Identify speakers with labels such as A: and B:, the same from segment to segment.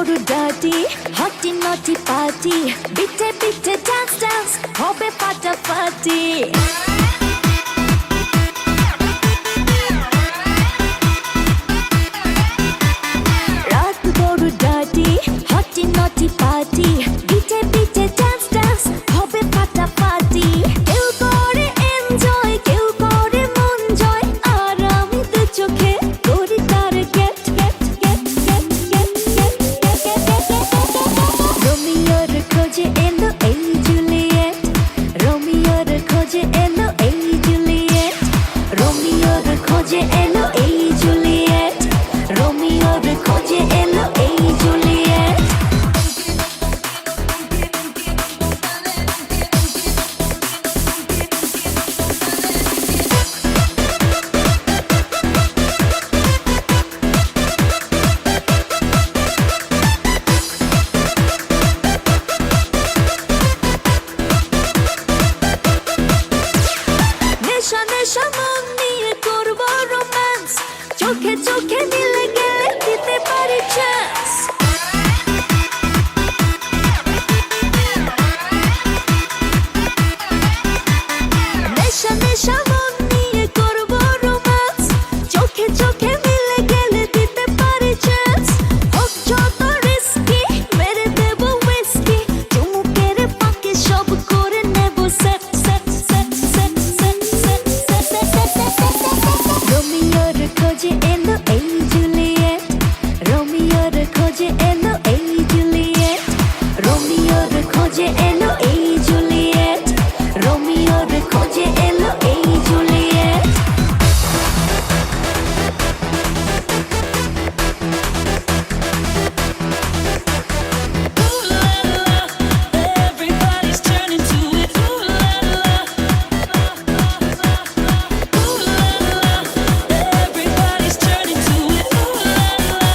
A: বড় ডার্টি হটি নটি পার্টি বিটে বিটে ডান্স ডান্স হবে ফাটাফাটি রাত বড় ডার্টি হটি নটি পার্টি বিটে বিটে ডান্স ডান্স হবে ফাটাফাটি কেউ করে এনজয় কেউ করে মন জয় আর আমি তো চোখে করি তার gate gate gate gate gate gate রোমিওর খোঁজে এলো এই জুলিয়েট রোমিওর খোঁজে এলো এই জুলিয়েট রোমিওর খোঁজে এলো এই জুলিয়েট রোমিওর খোঁজে এলো এই জুলিয়েট নেশা নেশা মন নিয়ে করবো রোম্যান্স চোখে চোখে মিলে গেলে দিতে পারি চান্স নেশা নেশা মন নিয়ে করবো রোম্যান্স চোখে চোখে মিলে গেলে দিতে পারি চান্স হোক যত রিস্কি মেরে দেবো হুইস্কি চুমুকের ফাঁকে সব করে নেবো set set set set set set রোমিওর খোঁজে এলো এই জুলিয়েট রোমিওর খোঁজে এলো এই জুলিয়েট রোমিওর খোঁজে এলো এই জুলিয়েট রোমিওর খোঁজে এলো এই Juliet
B: Everybody's turning to it. Ooh la la. Ooh la la. Everybody's turning to it. Ooh la la.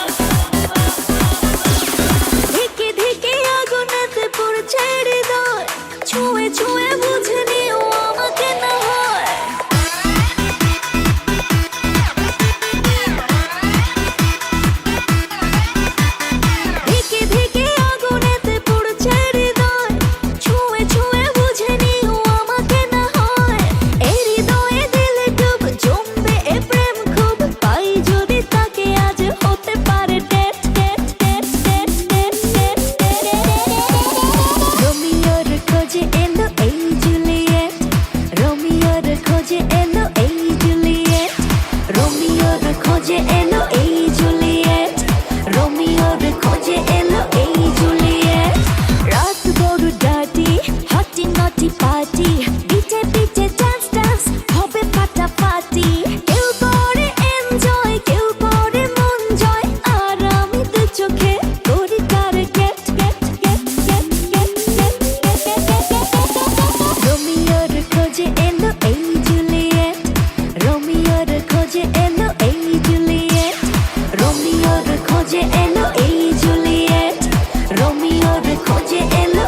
A: ধিকে ধিকে আগুনেতে পড়ছে হৃদয় ছুঁয়ে ছুঁয়ে বুঝে নিও আমাকে না হয় ধিকে ধিকে আগুনেতে পড়ছে হৃদয় ছুঁয়ে ছুঁয়ে বুঝে নিও আমাকে না হয় এই হৃদয়ে দিলে ডুব জমবে এ প্রেম খুব পাই যদি তাকে আজ হতে পারে date date date date date date রোমিওর খোঁজে এলো এই জুলিয়েট রোমিওর খোঁজে এলো এই জুলিয়েট রোমিওর খোঁজে এলো এই জুলিয়েট রোমিওর খোঁজে এলো এই জুলিয়েট রাত বড় ডার্টি হটি নটি পার্টি বিটে বিটে ডান্স ডান্স হবে ফাটাফাটি কেউ করে এনজয় কেউ করে মন জয় আর আমি তো চোখে করি তার gate gate gate gate gate gate রোমিওর খোঁজে এলো এই জুলিয়েট রোমিওর খোঁজে এলো এই জুলিয়েট রোমিওর খোঁজে এলো এই জুলিয়েট রোমিওর খোঁজে এলো